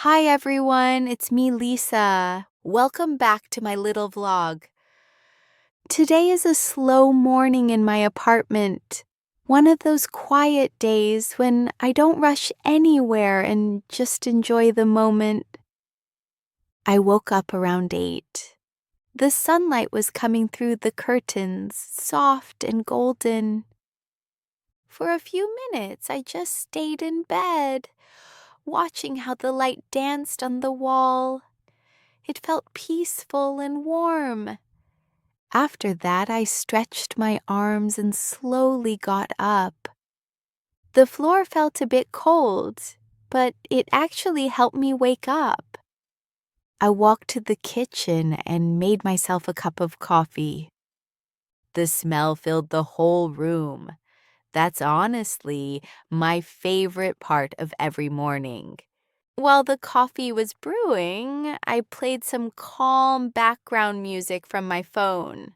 Hi everyone, it's me, Lisa. Welcome back to my little vlog. Today is a slow morning in my apartment. One of those quiet days when I don't rush anywhere and just enjoy the moment. I woke up around 8. The sunlight was coming through the curtains, soft and golden. For a few minutes, I just stayed in bed, watching how the light danced on the wall. It felt peaceful and warm. After that, I stretched my arms and slowly got up. The floor felt a bit cold, but it actually helped me wake up. I walked to the kitchen and made myself a cup of coffee. The smell filled the whole room. That's honestly my favorite part of every morning. While the coffee was brewing, I played some calm background music from my phone.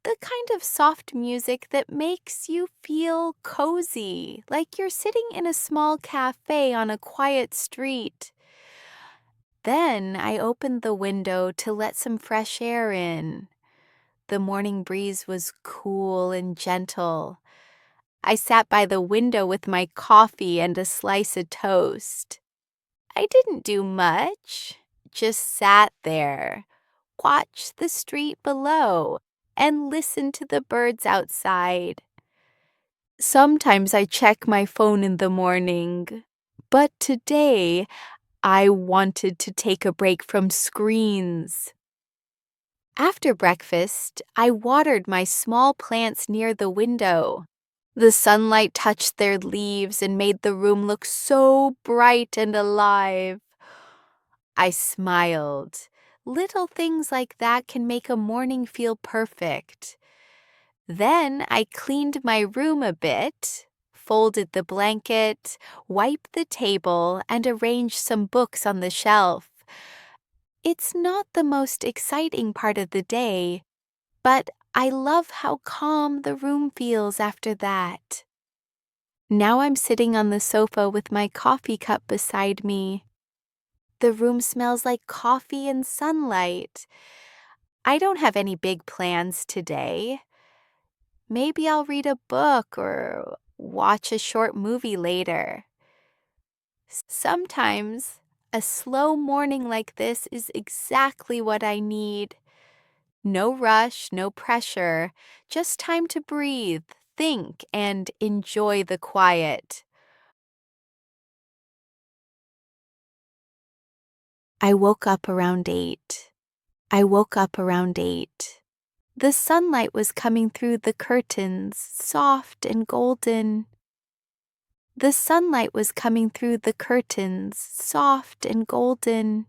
The kind of soft music that makes you feel cozy, like you're sitting in a small cafe on a quiet street. Then I opened the window to let some fresh air in. The morning breeze was cool and gentle. I sat by the window with my coffee and a slice of toast. I didn't do much, just sat there, watched the street below, and listened to the birds outside. Sometimes I check my phone in the morning, but today I wanted to take a break from screens. After breakfast, I watered my small plants near the window. The sunlight touched their leaves and made the room look so bright and alive. I smiled. Little things like that can make a morning feel perfect. Then I cleaned my room a bit, folded the blanket, wiped the table, and arranged some books on the shelf. It's not the most exciting part of the day, but I love how calm the room feels after that. Now I'm sitting on the sofa with my coffee cup beside me. The room smells like coffee and sunlight. I don't have any big plans today. Maybe I'll read a book or watch a short movie later. Sometimes a slow morning like this is exactly what I need. No rush, no pressure, just time to breathe, think, and enjoy the quiet. I woke up around 8. I woke up around 8. The sunlight was coming through the curtains, soft and golden. The sunlight was coming through the curtains, soft and golden.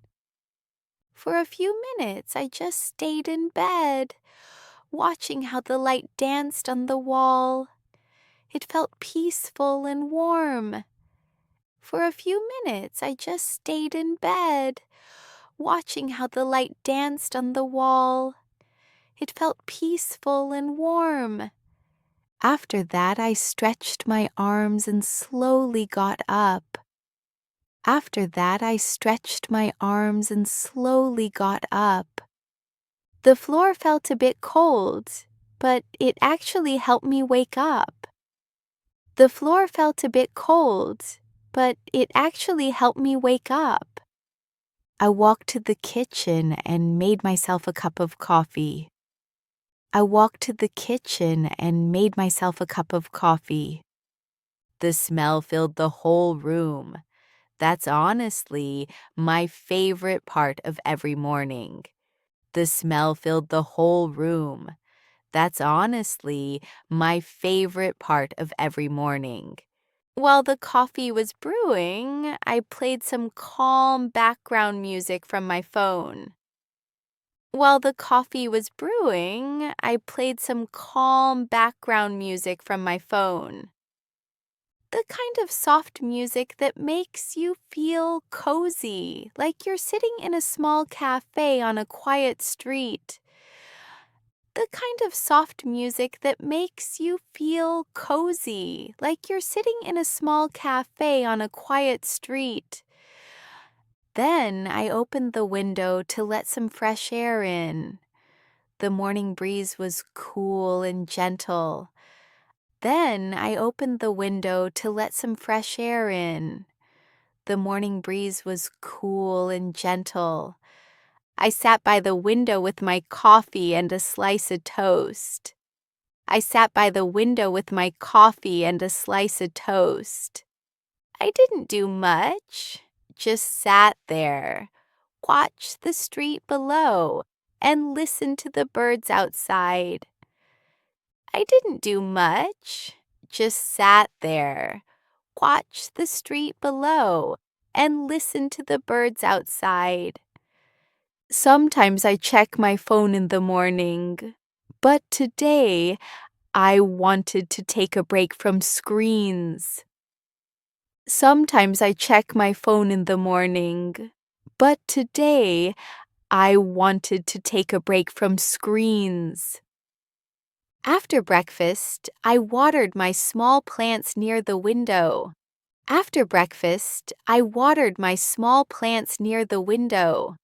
For a few minutes, I just stayed in bed, watching how the light danced on the wall. It felt peaceful and warm. For a few minutes, I just stayed in bed, watching how the light danced on the wall. It felt peaceful and warm. After that, I stretched my arms and slowly got up. After that, I stretched my arms and slowly got up. The floor felt a bit cold, but it actually helped me wake up. The floor felt a bit cold, but it actually helped me wake up. I walked to the kitchen and made myself a cup of coffee. I walked to the kitchen and made myself a cup of coffee. The smell filled the whole room. That's honestly my favorite part of every morning. The smell filled the whole room. That's honestly my favorite part of every morning. While the coffee was brewing, I played some calm background music from my phone. While the coffee was brewing, I played some calm background music from my phone. The kind of soft music that makes you feel cozy, like you're sitting in a small cafe on a quiet street. The kind of soft music that makes you feel cozy, like you're sitting in a small cafe on a quiet street. Then I opened the window to let some fresh air in. The morning breeze was cool and gentle. Then I opened the window to let some fresh air in. The morning breeze was cool and gentle. I sat by the window with my coffee and a slice of toast. I sat by the window with my coffee and a slice of toast. I didn't do much, just sat there, watched the street below, and listened to the birds outside. I didn't do much, just sat there, watched the street below, and listened to the birds outside. Sometimes I check my phone in the morning, but today I wanted to take a break from screens. Sometimes I check my phone in the morning, but today I wanted to take a break from screens. After breakfast, I watered my small plants near the window. After breakfast, I watered my small plants near the window.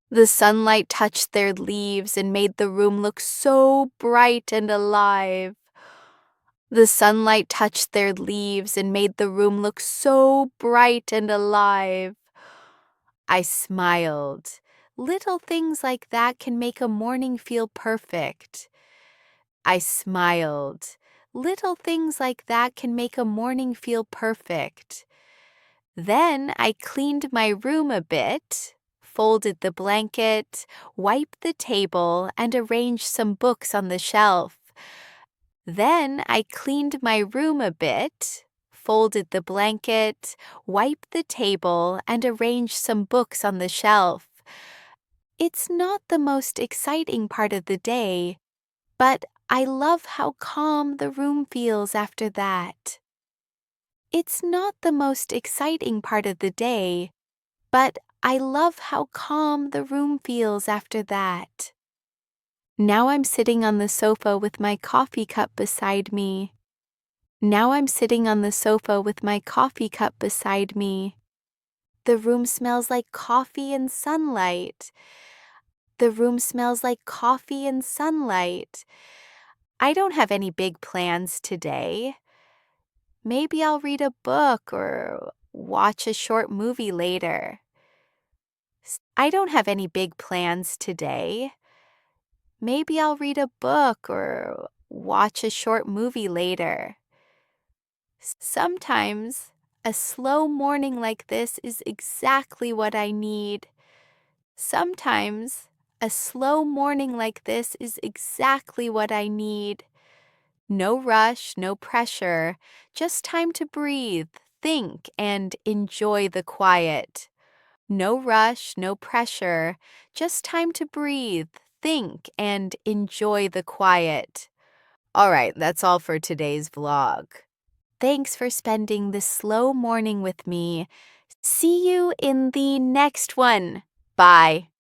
The sunlight touched their leaves and made the room look so bright and alive. The sunlight touched their leaves and made the room look so bright and alive. I smiled. Little things like that can make a morning feel perfect. I smiled. Little things like that can make a morning feel perfect. Then I cleaned my room a bit, folded the blanket, wiped the table, and arranged some books on the shelf. Then I cleaned my room a bit, folded the blanket, wiped the table, and arranged some books on the shelf. It's not the most exciting part of the day, but I love how calm the room feels after that. It's not the most exciting part of the day, but I love how calm the room feels after that. Now I'm sitting on the sofa with my coffee cup beside me. Now I'm sitting on the sofa with my coffee cup beside me. The room smells like coffee and sunlight. The room smells like coffee and sunlight. I don't have any big plans today. Maybe I'll read a book or watch a short movie later. I don't have any big plans today. Maybe I'll read a book or watch a short movie later. Sometimes a slow morning like this is exactly what I need. Sometimes a slow morning like this is exactly what I need. No rush, no pressure, just time to breathe, think, and enjoy the quiet. No rush, no pressure, just time to breathe, think, and enjoy the quiet. All right, that's all for today's vlog. Thanks for spending this slow morning with me. See you in the next one. Bye.